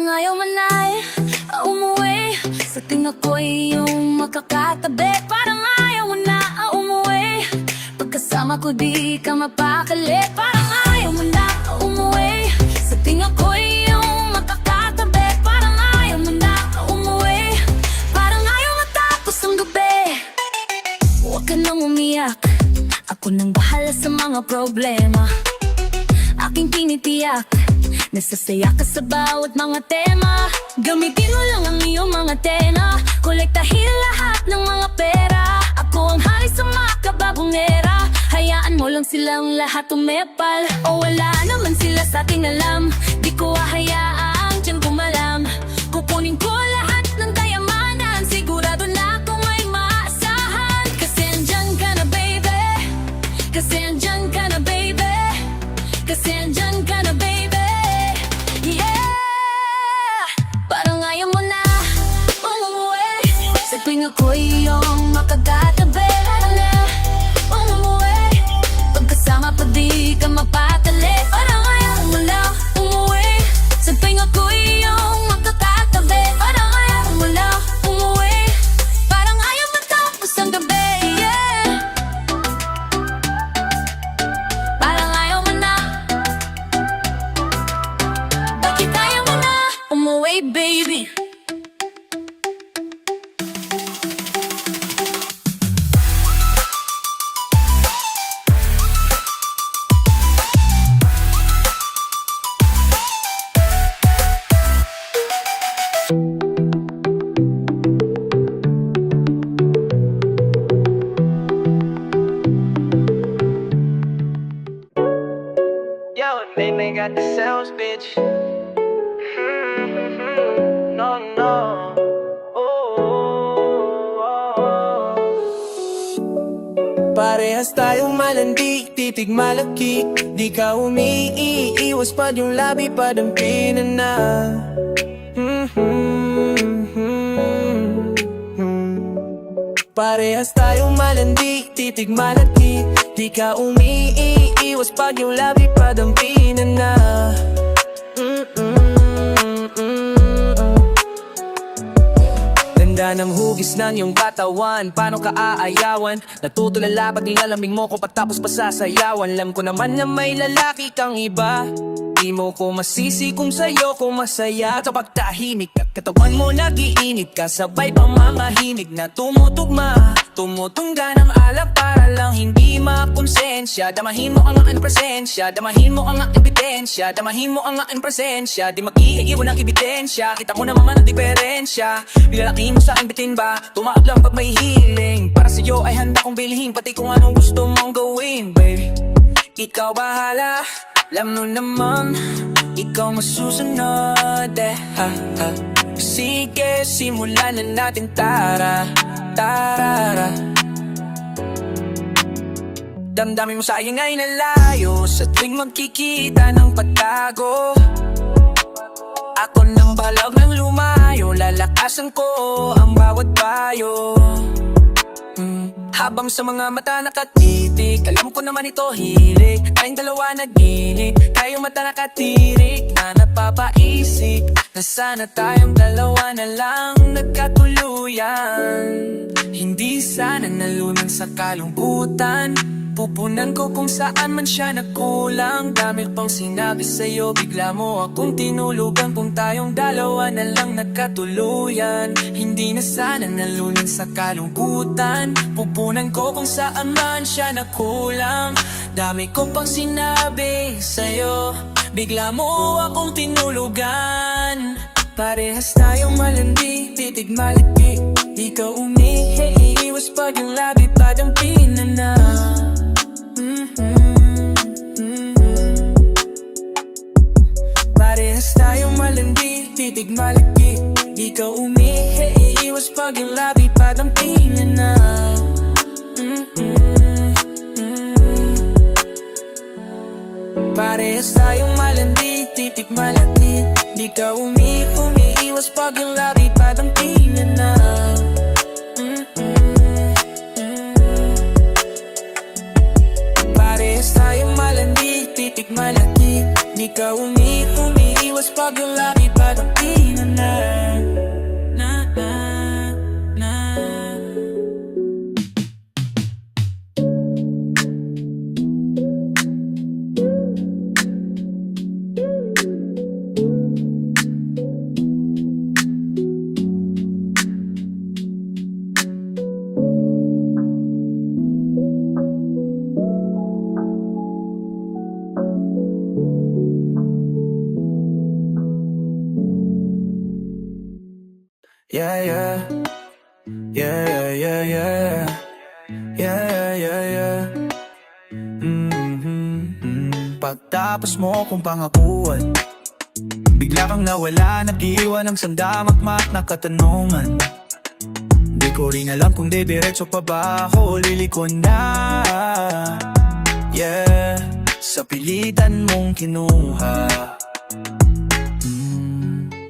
Parang ayaw man ay umuwi. Sa tingin ko'y iyong makakatabi. Parang ayaw mo na umuwi. Pagkasama ko di ka mapakali. Parang ayaw mo na umuwi. Sa tingin ko'y iyong makakatabi. Parang ayaw mo na umuwi. Parang ayaw matapos ang gabi. Huwag ka nang umiyak, ako nang bahala sa mga problema. Aking tinitiyak, nasasaya ka sa bawat mga tema. Gamitin mo lang ang iyong mga tena. Kolektahin lahat ng mga pera. Ako ang hari sa mga kababongera. Hayaan mo lang silang lahat umepal. O wala naman sila sa ating alam. Di ko hahayaang dyan kumalam. Kukunin ko lahat ng kayamanan. Sigurado na kung may maasahan. Kasi andyan ka na baby. Kasi andyan ka na baby. Kasi andyan ka na baby. Yeah! Parang ayaw mo na umuwi. Sa tuwing ako'y iyong makagatabi. Na umuwi. Pagkasama pa di ka mapatali. Parang ayaw mo na umuwi. Sa tuwing ako'y iyong makagatabi. Parang ayaw mo na umuwi. Parang ayaw matapos ang gabi. Yeah! Parang ayaw mo na. Bakit ayaw mo na umuwi, baby? Yo, they got the sounds, bitch. No, no. Parehas tayong malandi, titig malaki. Di ka umiiwas pa yung labi, padampinan na. Parehas tayong malandi, titig malaki. Di ka umiiwas pag yung labi, padampinan na. Ganda ng hugis ng iyong katawan, paano ka aayawan? Natutulala pag nilalamig mo ko patapos pa sasayawan. Alam ko naman na may lalaki kang iba. Di mo ko masisi kung sa'yo ko masaya. Sa pagtahimik at katawan mo nag-iinit ka, sabay pamamahimik na tumutugma. Tumutungga ng alak para lang hindi makonsensya. Damahin mo ang aking presensya, damahin mo ang aking ebidensya, damahin mo ang aking presensya. Di mag-iiwan ang ebidensya, kita mo naman ang diferensya. Bilalaki mo sa aking bitin ba, tumaak lang pag may healing. Para sa'yo ay handa kong bilhin, pati kung anong gusto mong gawin. Baby, ikaw bahala. Alam mo naman, ikaw masusunod Sige, simulan na natin, tara, tarara. Damdamin mo sayang ay nalayo sa tuwing magkikita ng pagtago. Ako nang balag ng lumayo, lalakasan ko ang bawat payo. Habang sa mga mata nakatitig, alam ko naman ito hilig. Tayong dalawa naginig, tayong mata nakatirik, na napapaisip na sana tayong dalawa na lang nagkatuluyan. Hindi sana nalunan sa kalungkutan, pupunan ko kung saan man siya nagkulang. Dami pang sinabi sa'yo, bigla mo akong tinulugan. Kung tayong dalawa na lang nagkatuluyan, hindi na sana nalunan sa kalungkutan, pupunan ko kung saan man siya nagkulang. Dami ko pang sinabi sa'yo, bigla mo akong tinulugan. Parehas tayong malandi, titig malaki. Di ka umiiwas pag yung labi padampinan na. Parehas tayong malandi, titig malaki. Di ka umiiwas pag yung labi padampinan na. Parehas tayong malandi, titig malaki. Di ka umiiwas pag yung labi padampinan na. Parehas tayong malandi, titig malaki. Di ka umiiwas pag yung labi padampinan. na na na na. Yeah, yeah. Yeah, yeah, yeah, yeah. Yeah, yeah, yeah. Pagtapos mo kong pangakuan, bigla kang nawala, nag-iwan ng sandamakmak na katanungan. Di ko rin alam kung didiretso pa ba ako liliko na. Yeah, sa pilitan mong kinuha.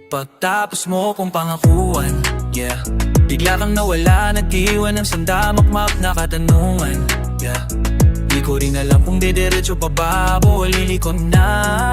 Pagtapos mo kong pangakuan, yeah, bigla kang nawala, nag-iwan ng sandamakmak na katanungan. Yeah, di ko rin alam kung didiretso pa ba o liliko na,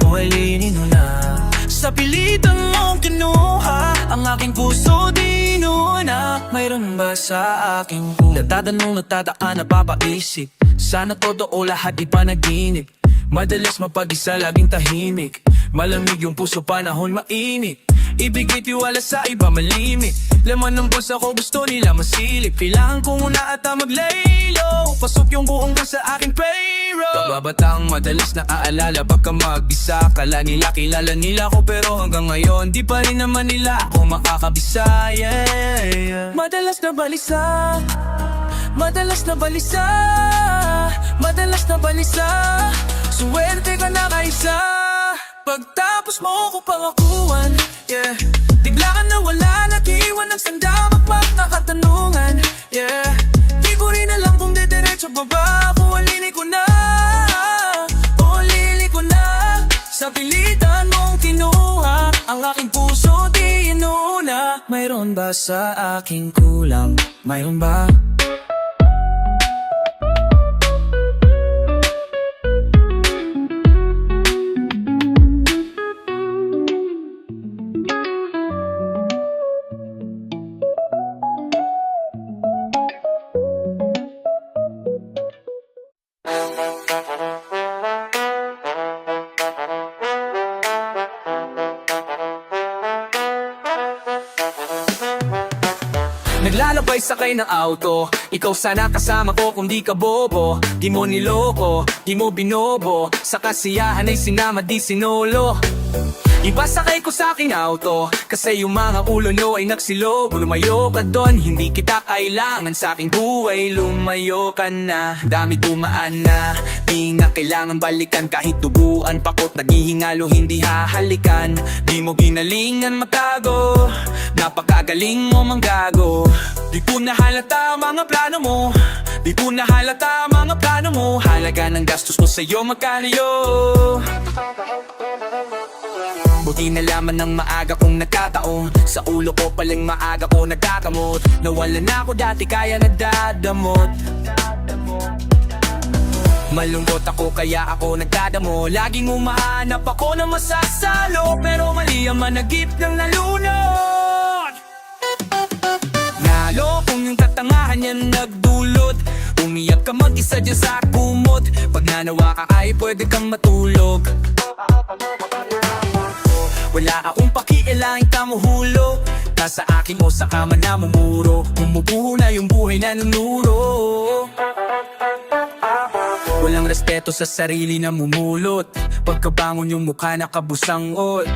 o alinin mo na. Sa pilitan mong kinuha, ang aking puso di inuna. Mayroon ba sa aking puso natatanong, natataan, napapaisip? Sana totoo lahat di panaginip. Madalas mapag-isa, laging tahimik. Malamig yung puso, panahon mainit. Ibigay tiwala sa iba, malimit. Laman ng puso ko, gusto nila masilip. Kailangan ko muna ata maglaylo. Pasok yung buong ka sa aking payroll. Pababatang madalas na aalala, baka mag-isa. Kala nila, kilala nila ko, pero hanggang ngayon di pa rin naman nila ako makakabisa. Yeah, yeah. Madalas na balisa, madalas na balisa, madalas na balisa. Suwerte ka na kaisa. Pagtapos mo ko pangakuan, yeah, bigla ka nawala, nag-iwan ng sandamakmak na katanungan. Yeah, di ko rin alam kung didiretso pa ba ako liliko na, o liliko na. Sa pilitan mong kinuha, ang aking puso di inuna. Mayroon ba sa aking kulang? Mayroon ba? Naglalabay sakay ng auto, ikaw sana kasama ko kung di ka bobo. Di mo niloko, di mo binobo, sa kasiyahan ay sinama di sinolo. Iba sakay ko sa aking auto, kasi yung mga ulo nyo ay nagsilobo. Lumayo ka doon, hindi kita kailangan sa aking buhay. Lumayo ka na, dami dumaan na, di na kailangan balikan. Kahit tubuan pakot, naghihingalo, hindi hahalikan. Di mo ginalingan matago, napakagaling mo manggago. Di ko nahalata mga plano mo, di ko nahalata mga plano mo. Halaga ng gastos ko sa'yo magkano. Buti na laman ng maaga kong nagkataon, sa ulo ko palang maaga ko nagkakamot. Nawala na ako dati kaya nadadamot. Malungkot ako kaya ako nagdadamo. Laging umahanap ako na masasalo, pero mali ang managip ng nalunod. Nalo kung yung katangahan niya nagdulot. Umiyak ka mag-isa dyan sa kumot. Pag nanawa ka ay pwede kang matulog. Wala akong pakialaing kamuhulo, nasa akin o sa kama na mumuro. Bumubuho na yung buhay na nanuro. Walang respeto sa sarili na mumulot, pagkabangon yung mukha nakabusangot.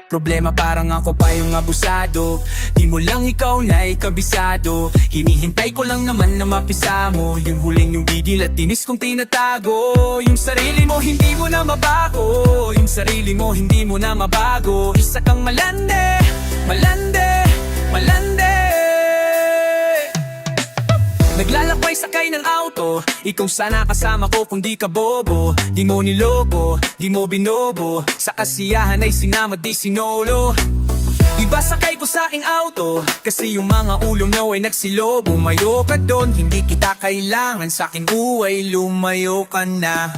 Problema parang ako pa yung abusado, di mo lang ikaw na ikabisado. Hinihintay ko lang naman na mapisa mo yung huling yung bigil at tinis kong tinatago. Yung sarili mo hindi mo na mabago, yung sarili mo hindi mo na mabago. Isa kang malande, malande, malande. Naglalakbay sakay ng auto, ikaw sana kasama ko kung di ka bobo. Di mo niloko, di mo binobo, sa kasiyahan ay sinama di sinolo. Iba sakay ko sa aking auto, kasi yung mga ulo nyo ay nagsilobo. Lumayo ka doon, hindi kita kailangan sa aking buhay. Lumayo ka na.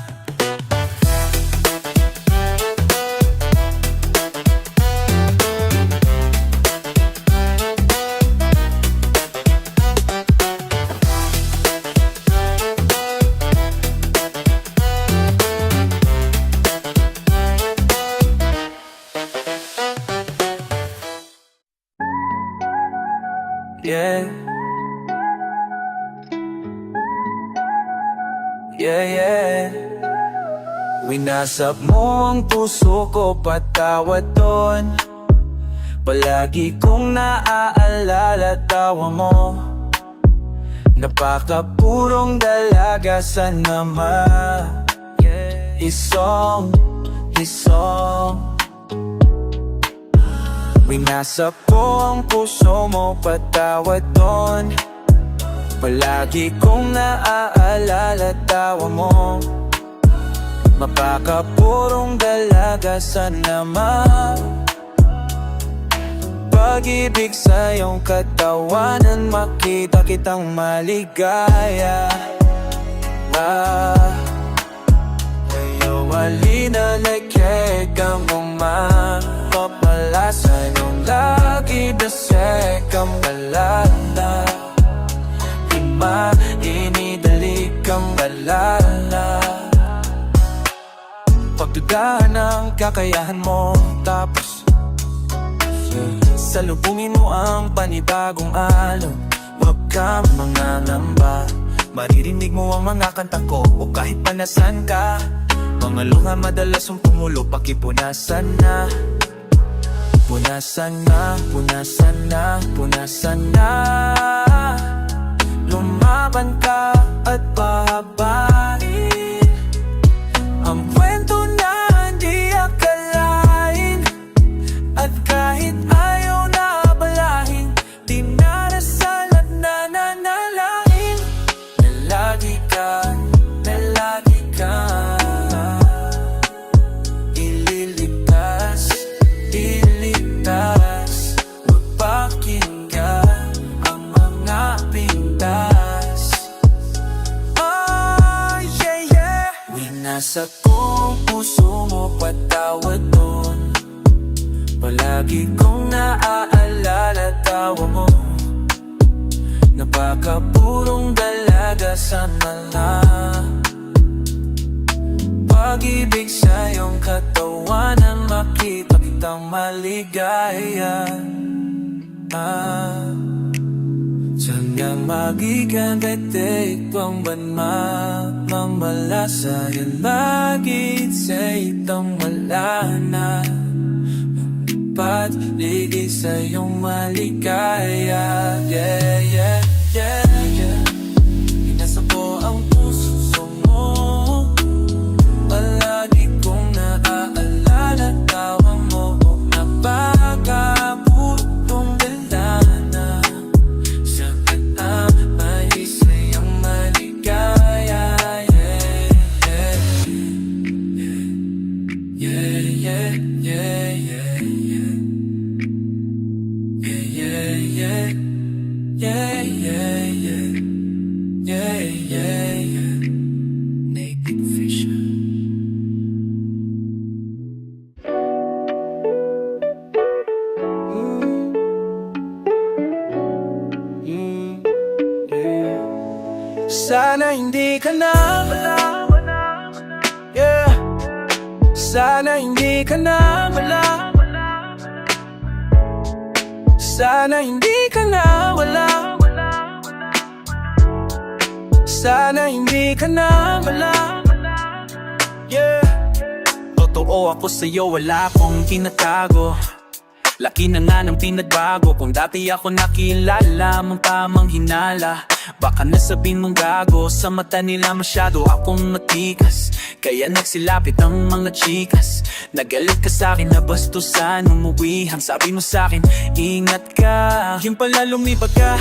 Yeah. Yeah, yeah. Winasap mo ang puso ko, patawad doon. Palagi kong naaalala tawa mo. Napakapurong dalaga, sana isong Winasap ko ang puso mo, patawad doon. Palagi kong naaalala tawa mo. Mapakapurong dalaga, sana pag-ibig sa iyong katawanan, makita kitang maligaya. Kayo halina, nagkeka mong mapapalasan yung lagi na sekang balala. Inidalik kang balala. Pagdudahan ang kakayahan mo, tapos salubungin mo ang panibagong alon. Huwag kang mangangamba, maririnig mo ang mga kanta ko o kahit panasan ka. Mga luha madalas ang pumulo, pakipunasan na. Punasan na, punasan na, punasan na. Lumaban ka at pahabain ang kwento na hindi akalain. At kahit ayaw na balahin, dinarasal at nananalangin na lagi ka iligtas. Huwag pakinggan ang mga pintas. Oh yeah, yeah. Winasap ko ang puso mo, patawad doon. Palagi kong naaalala tawa mo. Napakapurong dalaga, sana pag-ibig sa iyong katawanan, makita kitang maligaya. Hanggang magigagatik pang banmang malasa, yan lagi sa itong malana. Paligid sa iyong maligaya. Yeah, yeah, yeah, yeah. Inasa ko ang puso mo, palagi kong naaalala tawa mo. Napakapurong dalana, sa katamay sa iyong maligaya. Yeah, yeah, yeah, yeah, yeah, yeah. Yeah, yeah, yeah, yeah, yeah, yeah, yeah, yeah. Naked Fisher. Yeah. Sana hindi ka na yeah. Sana hindi ka na wala. Sana hindi ka na wala. Sana hindi ka na wala. Yeah. Totoo ako sa'yo, wala akong tinatago. Laki na nga ng pinagbago. Kung dati ako nakilala mong tamang hinala, baka nasabihin mong gago. Sa mata nila masyado akong matikas, kaya nagsilapit ang mga chikas. Nagalit ka sa'kin, nabastusan, umuwihan. Sabi mo sa'kin, ingat ka. Yung pala lumipat ka,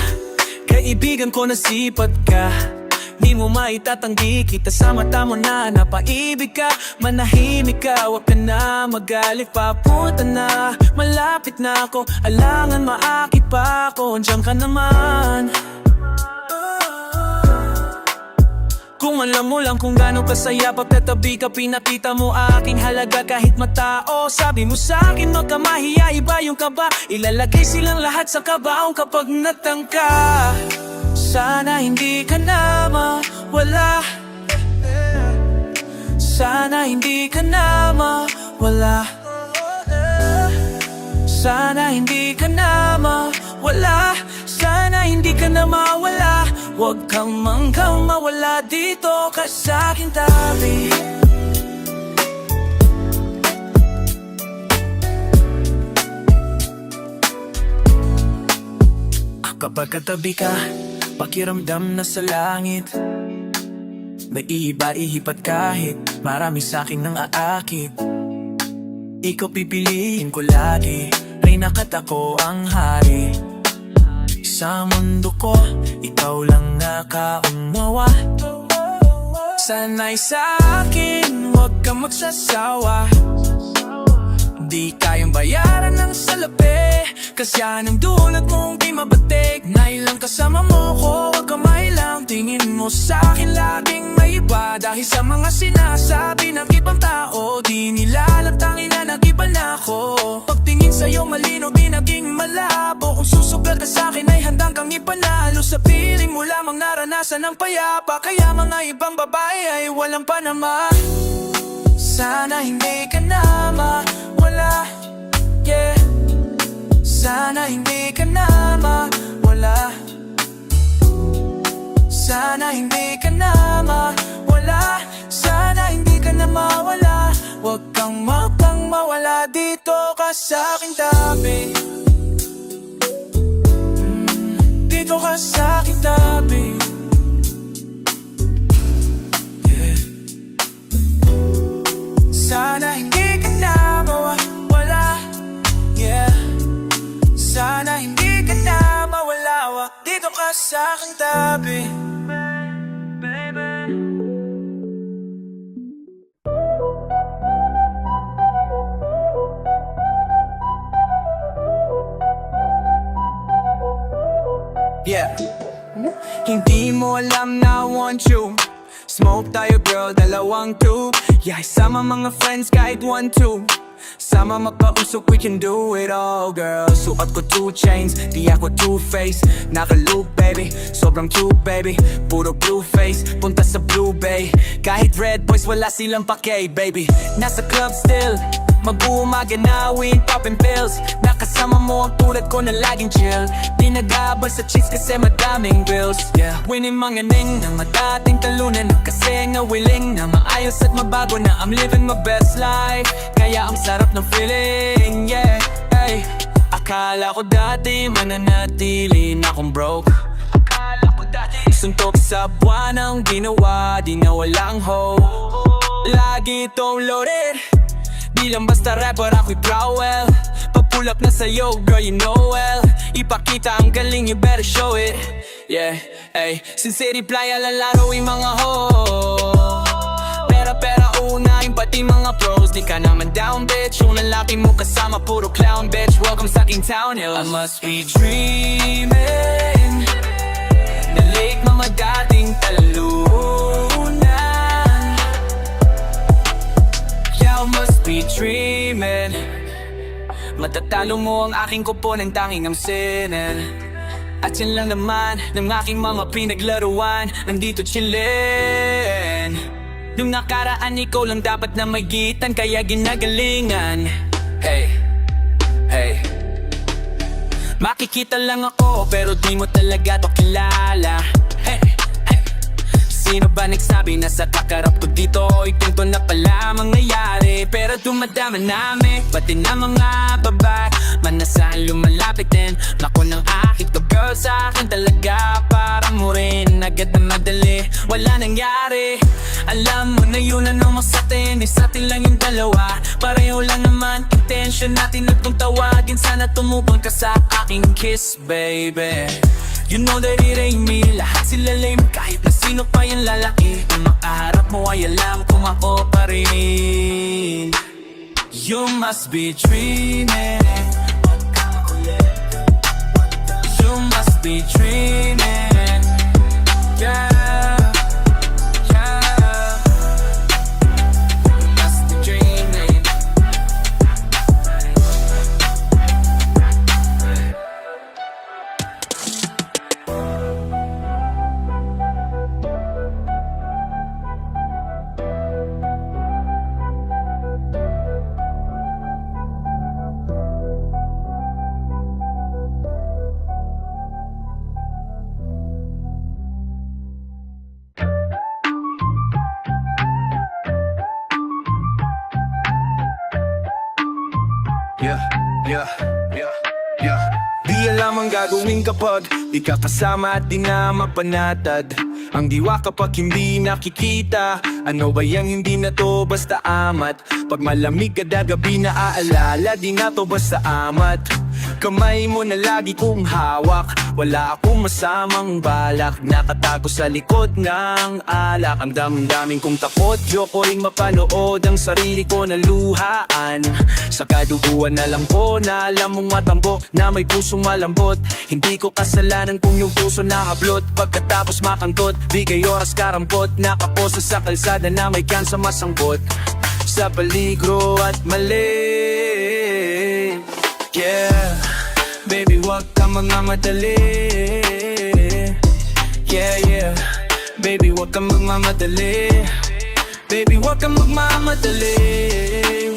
kaibigan ko nasipad ka. Di mo maitatanggi, kita sa mata mo na napaibig ka. Manahimik ka, huwag ka na magalit. Papunta na, malapit na ako. Alangan maakit pa ako, andiyan ka naman. Kung alam mo lang kung gano'ng kasaya pagtatabi ka, pinakita mo aking halaga kahit matao. Sabi mo sa'kin huwag ka mahiya, iba yung kaba. Ilalagay silang lahat sa kabaong kapag natangka. Sana hindi ka na mawala. Sana hindi ka na mawala. Sana hindi ka na mawala. Sana Huwag kang mawala dito ka sa aking tabi. Kapag katabi ka, pakiramdam na sa langit. May iba ihipat kahit marami sa'kin nang aakit. Ikaw pipiliin ko lagi, Reyna kat ako ang hari. Sa mundo ko, ikaw lang nakaunawa. Sanay sa akin, huwag kang magsasawa. Di kayang bayaran ng salapi, kasya ng dulot mong di mabatik. Na ilang kasama mo ko, huwag kang mailang. Tingin mo sa'kin laging may iba. Dahil sa mga sinasabi ng ibang tao, di nila alatangin na nag-iba na ako. Pagtingin sa'yo malino, di naging malabo. Kung susugal ka sa'kin ay handang kang ipanalo. Sa piling mo lamang naranasan ng payapa. Kaya mga ibang babae ay walang panama. Sana hindi ka na mawala, yeah. Sana hindi ka na mawala. Sana hindi ka na mawala. Sana hindi ka na mawala. Huwag kang mawala dito ka sa aking tabi. Dito ka sa aking tabi. Sana hindi ka na mawala, yeah. Sana hindi ka na mawala. Dito ka sa aking tabi, baby. Yeah. Hindi mo alam na I want you. Smoke tayo girl, dalawang tube. Yeah, sama mga friends kahit 1-2. Sama makausok, we can do it all, girl. Suot ko 2 chains, di ako two-face. Naka-loop, baby, sobrang cute, baby. Puro blue face, punta sa Blue Bay. Kahit red boys, wala silang pake, baby. Nasa club still, mag-uumaga na win, popping pills. Nakasama mo ang tulad ko na laging chill. Di nag-aabal sa chicks kasi madaming bills, yeah. Winning mga ning na madating talunan. Kasi nga willing na maayos at mabago na I'm living my best life. Kaya ang sarap ng feeling, yeah. Hey, akala ko dati mananatili na akong broke. Akala ko dati suntok sa buwan ang ginawa, di na walang hope. Lagi itong loaded, di lang basta rapper ako'y prowel. Papulak na sa'yo, girl, you know well. Ipakita ang galing, you better show it, yeah. Ay, Sin City Playa lalaro yung mga ho. Pera unahin pati mga pros. Di ka naman down, bitch. Yung lalaki mo kasama puro clown, bitch. Welcome sa aking town, hills. I must be dreaming na late mga dating talunan. Yeah, I must be dreaming. Matatalo mo ang aking kupo ng tanging amsinin. At yan lang naman ng aking mga pinaglaruan. Nandito chillin'. Nung nakaraan ikaw lang dapat na magitan, kaya ginagalingan. Hey, hey. Makikita lang ako pero di mo talaga to kilala. Hey, hey. Sino ba nagsabi na sa kakarap ko dito ito na pala mangyayari? Pero dumadama namin, pati na mga babae manasahan lumalapit din. Naku ng akit ko girl sa akin talaga. Para mo rin agad na madali, wala nangyari. Alam mo na yun ano mo sa atin, sa atin lang yung dalawa. Pareho lang naman intention natin at kung tawagin sana tumubang ka sa aking kiss, baby. You know that it ain't me, lahat sila lame. Kahit na sino pa yung lalaki, kung makaharap mo ay alam kung ako pa rin. You must be dreaming. You must be dreaming. Yeah. Di alam ang gagawin kapag di ka kasama at di na mapanatag ang diwa kapag hindi nakikita. Ano ba yang hindi na to basta amat? Pag malamig kada gabi na aalala, di na to basta amat. Kamay mo na lagi kong hawak, wala akong masamang balak. Nakatago sa likod ng alak, ang damdamin kong takot. Yoko ring mapanood ang sarili ko na luhaan. Sa kaduguan alam ko na alam mong matambo na may pusong malambot. Hindi ko kasalanan kung yung puso nakablot. Pagkatapos makantot, bigay oras karampot. Nakaposa sa kalsada na may kansa masangkot sa peligro at mali. Yeah, baby wag ka magmamadali. Yeah, baby wag ka magmamadali. Baby wag ka magmamadali.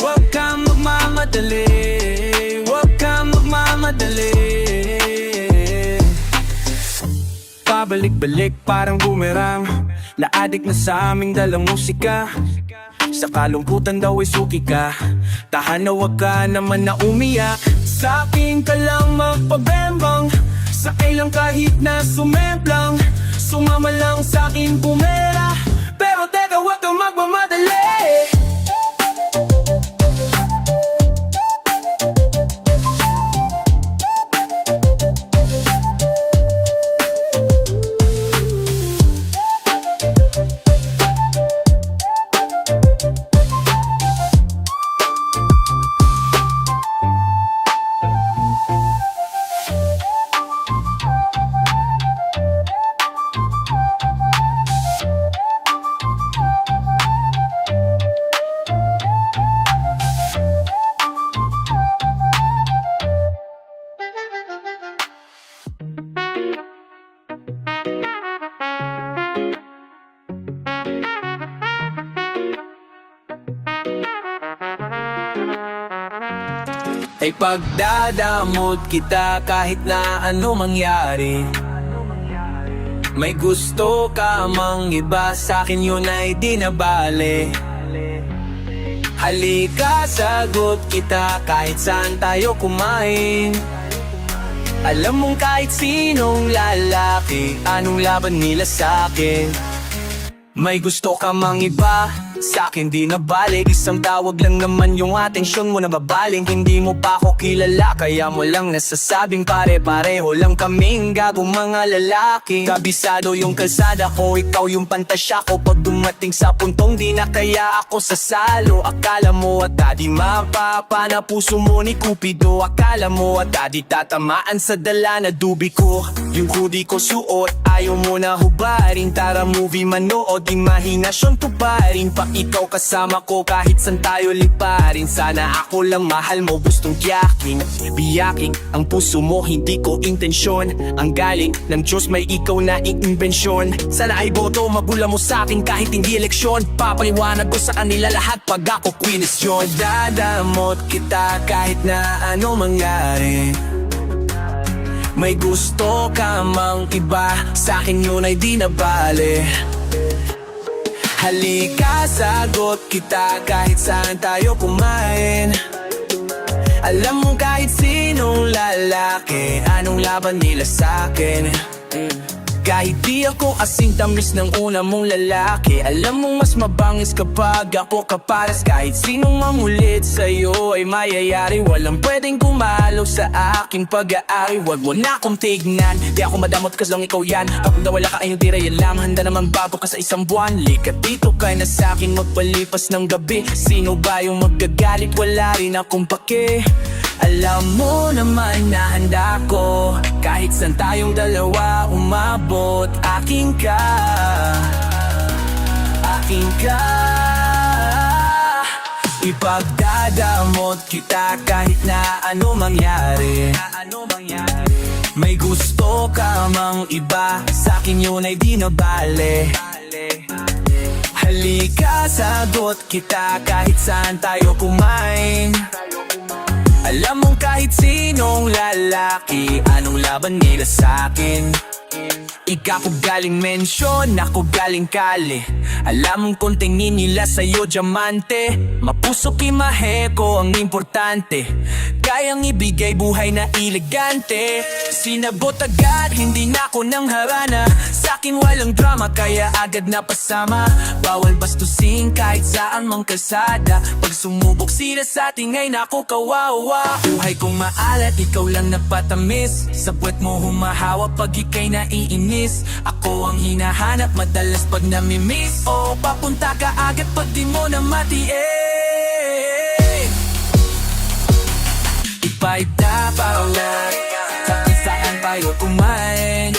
Wag ka magmamadali. Wag ka magmamadali. Pabalik-balik parang boomerang, na-addict na sa aming dalang musika. Sa kalungkutan daw ay suki ka, tahan na wag ka naman na umiyak. Sa akin ka lang magpabembang, sa kailang kahit na sumemplang. Sumama lang sa akin pumera, pero teka wag kang magmamadali. Ay pagdadamot kita kahit na ano mangyari. May gusto ka mang iba, sa'kin yun ay di na bale. Halika sagot kita kahit saan tayo kumain. Alam mong kahit sinong lalaki, anong laban nila sa'kin. May gusto ka mang iba, sa'kin di na balik. Isang tawag lang naman yung atensyon mo na babaling. Hindi mo pa ako kilala, kaya mo lang nasasabing pare-pareho lang kaming gagong mga lalaki. Kabisado yung kalsada ko, ikaw yung pantasya ko. Pag dumating sa puntong di na kaya ako sasalo. Akala mo at di mapapa na puso mo ni Cupido. Akala mo at di tatamaan sa dala na dubi ko. Yung hoodie ko suot, ayaw mo na hubarin. Tara movie manood, imahinasyon tuparin. Pa ikaw kasama ko kahit san tayo liparin. Sana ako lang mahal mo, gustong tiyaking, biyaking ang puso mo, hindi ko intensyon. Ang galing ng Diyos, may ikaw na iimbensyon. Sana ay boto, magula mo sa'kin kahit hindi eleksyon. Papaliwanag ko sa kanila lahat pag ako kwinestyon. Dadamot kita kahit na ano mangyari. May gusto ka mang iba, sa'kin yun ay di na bale. Halika sagot kita kahit saan tayo kumain. Alam mo kahit sinong lalaki, anong laban nila sa'kin. Kahit di ako asing tamis ng una mong lalaki, alam mong mas mabangis kapag ako kaparas. Kahit sinong mamulit sa'yo ay mayayari. Walang pwedeng kumalo sa aking pag-aari. Wag mo na akong tignan, di ako madamot kas lang ikaw yan. Kapag nawala ka ayong tira yan lang, handa naman bago ka sa isang buwan. Lika dito ka na sa'kin magpalipas ng gabi. Sino ba yung magagalit? Wala rin akong pake. Alam mo naman na handa ko, kahit saan tayong dalawa umabot. Aking ka, aking ka. Ipagdadamot kita kahit na ano mangyari. May gusto ka mang iba, sa'kin yun ay di na bale. Halika sagot kita kahit saan tayo kumain. Alam mong kahit sinong lalaki, anong laban nila sa'kin. Ikaw ko galing mensyon, ako galing kali. Alam mong kung tingin nila sa'yo diamante, mapuso kimahe ko ang importante. Kayang ibigay buhay na elegante. Sinagot agad, hindi na ako nang harana. Sa'kin walang drama, kaya agad na pasama. Bawal bastusin kahit saan mang kalsada. Pag sumubok sila sa'tin ay naku kawawa. Buhay kong maalat, ikaw lang napatamis. Sa puwet mo humahawa pag ika'y naiinis. Ako ang hinahanap madalas pag namimiss. O papunta ka agad pag di mo na matiis. Ipahit na paulat, sa saan tayo kumain.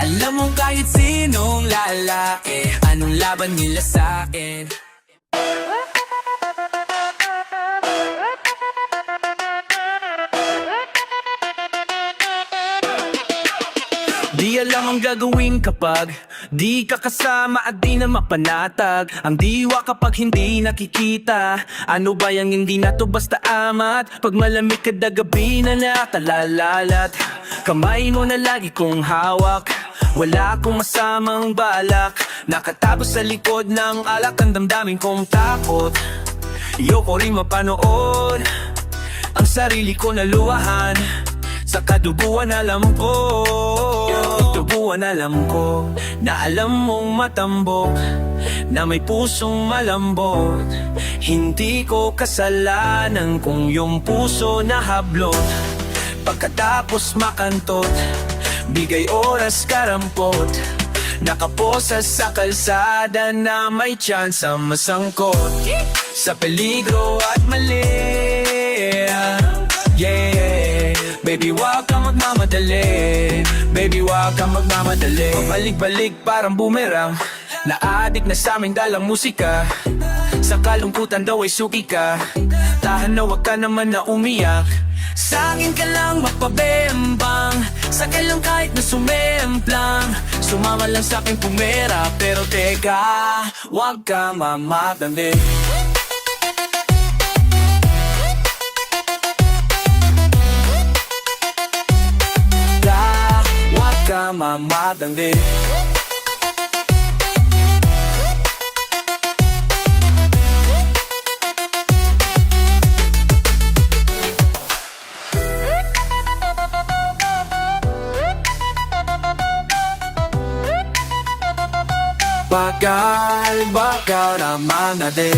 Alam mo kahit sinong lalaki, anong laban nila sa'kin. Di alam ang gagawin kapag di ka kasama at di na mapanatag. Ang diwa kapag hindi nakikita. Ano ba yung hindi na to basta amat? Pag malamig kada gabi na natalalalat, kamay mo na lagi kong hawak. Wala akong masamang balak. Nakatapos sa likod ng alak ang damdamin kong takot. Ayoko rin mapanood ang sarili ko na luwahan. Sa kaduguan alam ko, duguan alam ko, na alam mong matambok, na may pusong malambot. Hindi ko kasalanan kung yung puso nahablot. Pagkatapos makantot, bigay oras karampot. Nakaposa sa kalsada na may tsansa masangkot sa peligro at mali. Yeah, baby wag kang magmamadali. Baby wag kang magmamadali. Pabalik-balik parang boomerang. Na-addict na sa aming dalang musika. Sa kalungkutan daw ay suki ka. Tahan na wag ka naman na umiyak. Sa'kin ka lang magpabembang. Sa'kin lang kahit na sumemplang. Sumama lang sa'kin pumera. Pero teka, wag ka mamadali. Wag ka mamadali. Bagal naman na din.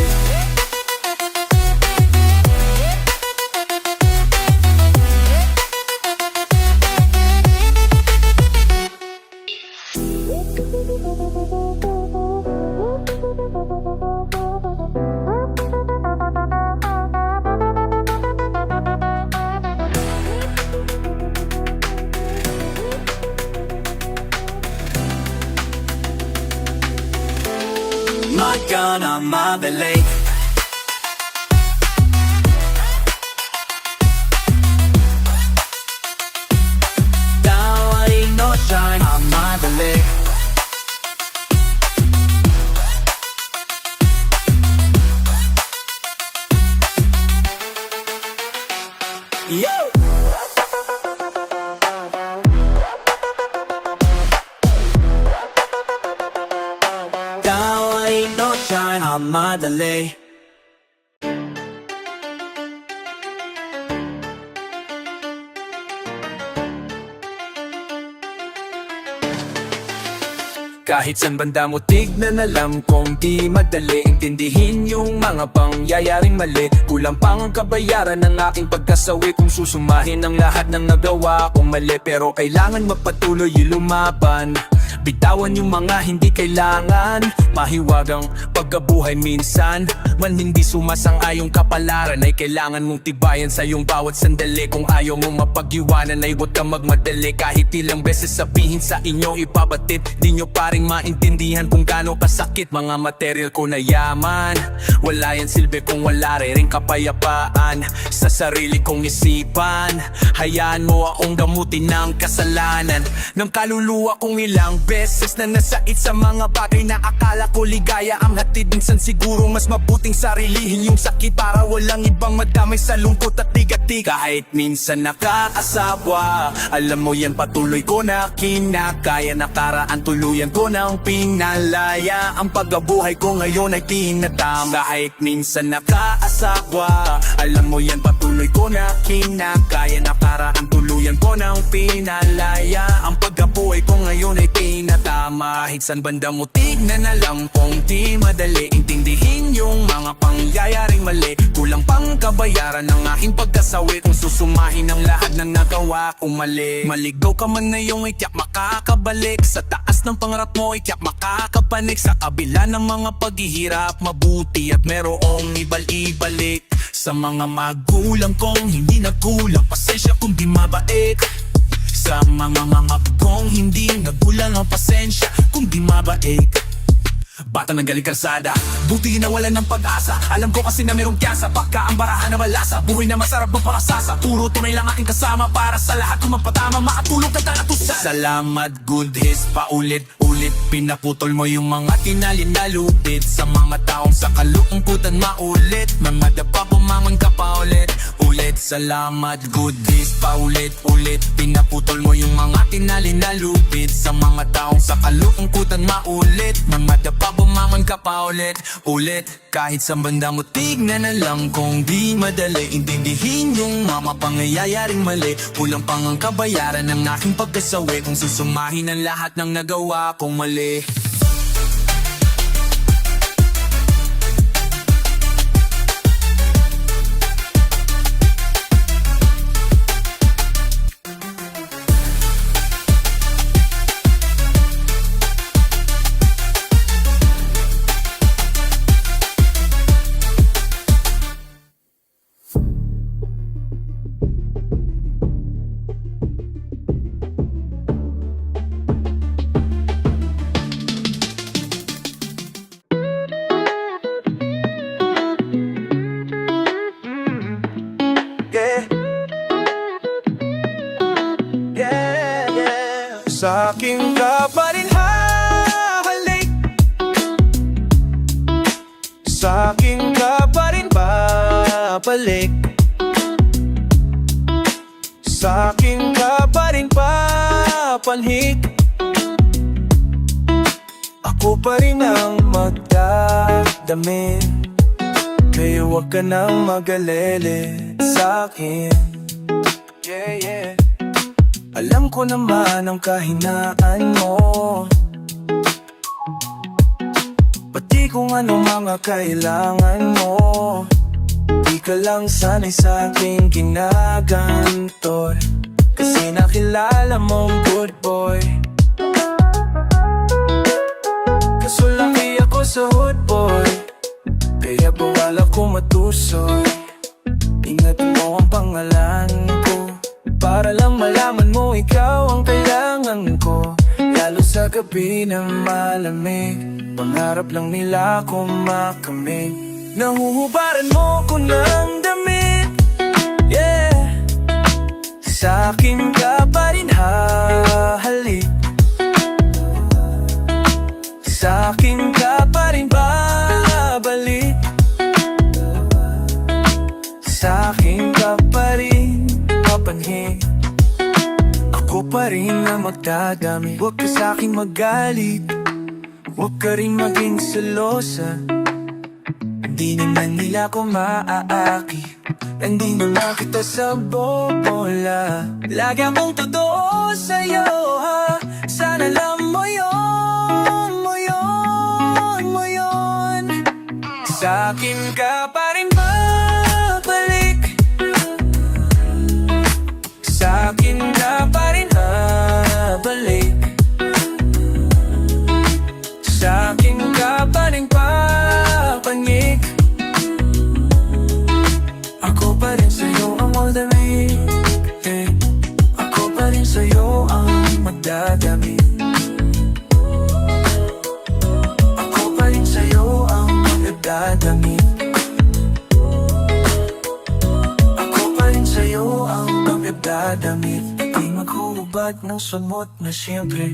Not gonna madali. Now ain't no time, I'm madali. Yo! Madali. Kahit saan banda mo tignan, alam kong di madali intindihin yung mga pangyayaring mali. Kulang pang ang kabayaran ng aking pagkasawi kung susumahin ang lahat ng nagawa kong mali. Pero kailangan magpatuloy lumaban. Bitawan yung mga hindi kailangan. Mahiwagang pagkabuhay minsan. Man hindi sumasang-ayong kapalaran ay kailangan mong tibayan sa iyong bawat sandali. Kung ayaw mong mapag-iwanan ay huwag kang magmadali. Kahit ilang beses sabihin sa inyo mababatid. Di nyo pa rin maintindihan kung gaano kasakit. Mga material ko na yaman, wala yan silbi kung wala rin kapayapaan sa sarili kong isipan. Hayaan mo akong gamutin ng kasalanan ng kaluluwa kong ilang beses na nasait sa mga bagay na akala ko ligaya ang hatid. Minsan siguro mas mabuting sarilihin yung sakit para walang ibang madamay sa lungkot at tigatig. Kahit minsan nakakasawa, alam mo yan patuloy ko na kinakaya. Nakaraan tuluyan ko ng pinalaya. Ang pagkabuhay ko ngayon ay tinatama. Kahit minsan nakaasawa, alam mo yan patuloy ko na kinakaya. Nakaraan tuluyan ko ng pinalaya. Ang pagkabuhay ko ngayon ay tinatama. Kahit san banda mo tignan na lang kung di madali intindihin yung mga pangyayaring mali. Kulang pang kabayaran ng aking pagkasawi kung susumahin ang lahat ng nagawa kong mali. Maligaw ka man na yung itiyak makakabalik sa taas ng pangarap mo, itiyak makakapanik sa kabila ng mga paghihirap. Mabuti at merong ibalik sa mga magulang kong hindi nagkulang. Pasensya kung di mabait sa mga kong hindi nagkulang ang pasensya kung di mabait. Bata ng galing kalsada, buti na wala ng pag-asa. Alam ko kasi na merong kyansa, baka ang barahan na malasa. Buhay na masarap magpakasasa, puro tunay lang aking kasama. Para sa lahat kung mapatama, makatulog ka tanatusan. Salamat, good his, paulit-ulit. Pinaputol mo yung mga tinalin na lupit sa mga taong sa kalungkutan maulit. Mga dapa bumangon ka pa ulit. Salamat, good his, paulit-ulit. Pinaputol mo yung mga tinalin na lupit sa mga taong sa kalungkutan maulit. Mga dapa bumangon ka pa ulit. Kahit sa banda mo tignan na lang kung di madali intindihin yung mga pangyayaring mali. Kulang pang ang kabayaran ng aking pagkasawi kung susumahin ang lahat ng nagawa kong mali. Sa akin ka pa rin hahalik, sa akin ka pa rin babalik, sa akin ka pa rin papanhik. Ako pa rin ang magdadamit, kaya huwag ka nang magalele sa akin. Yeah. Alam ko naman ang kahinaan mo, pati kung ano mga kailangan mo. Di ka lang sanay sa aking ginagantol, kasi nakilala mong good boy. Kaso laki ako sa hood boy, kaya bawal ako matusoy. Ingatan mo ang pangalan ko, para lang malaman mo ikaw ang kailangan ko. Lalo sa gabi na malamig, pangarap lang nila akong makamig. Nahuhubaran mo ko ng damit, yeah. Sa akin ka pa rin hahalik, sa akin ka pa rin babalik, sa akin ka pa rin papanhik. Ako pa rin na magdadami, huwag ka sa'kin magalit, huwag ka rin maging selosa. Hindi naman nila ko maaaki, hindi naman kita sa bobola. Lagi akong totoo sa'yo, ha? Sana alam mo yun, mo yun. Sa'kin ka pa rin babalik, sa'kin ka pa rin babalik, sa'kin ka pa rin papangik. Ako pa rin sa'yo ang magdamit, Ako pa rin sa'yo ang magdadamit. lahat ng sumot na siyempre